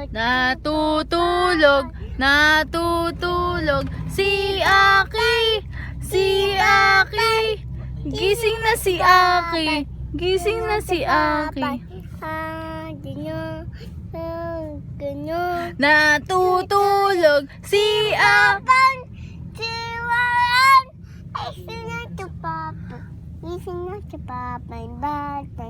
Natutulog, natutulog si Aki, si Aki. Gising na si Aki, gising na si Aki. Natutulog si Aki. Gising na si Papa, bata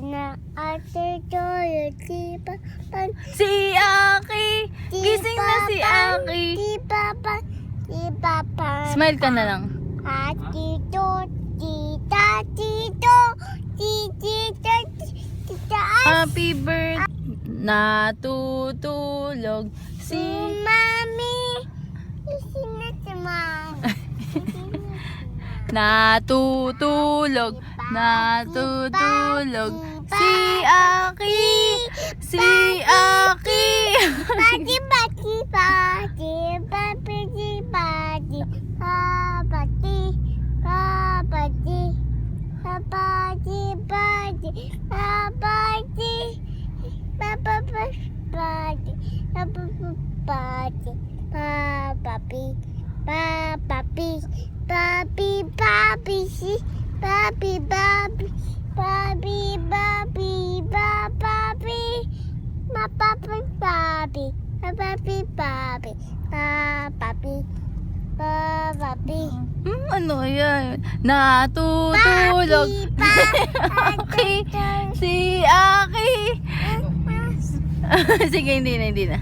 na, ate tulog si Papa. Si Aki, gising na si Aki. Si Papa, si Papa. Smile ka na lang. Tito, tita, tito, tita, tita. Happy birthday. Natutulog si Mami. Gising na si Mami. Natutulog, natutulog si Aki, si Aki. Pati, pati, pati, pati, pati, pati, pati, pati, pati, pati, papi, papi, si, papi, papi, papi, papi, papi, papi, papi, papi, papi, papi, papi. Ano yan? Natutulog Aki, si Aki. Sige, hindi na.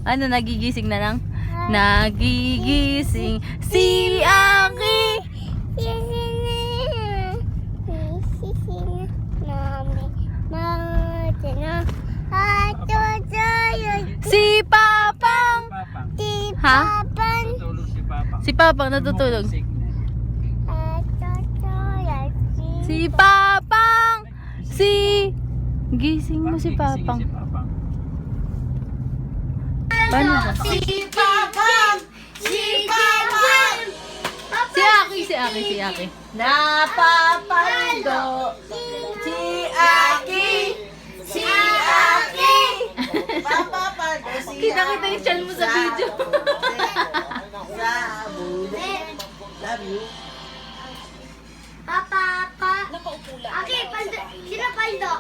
Ano, nagigising na lang? Nagigising si Aki. Si Papang. Ha? Si Papang natutulog. Si Papang. Gising mo si Papang. Paano ba? Si Papang! Si Papang! Si Aki. Napapaldo. Si Aki. Si Aki. Papapaldo si Kita yung chan mo sa video. Love you. Papa. Okay, paldo. Sino paldo?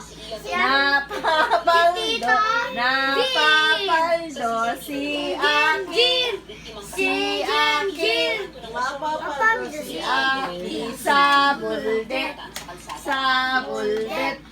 Napapaldo. Napapaldo si Aki. Si Aki. Papapaldo si Aki sa buldet. Sa buldet.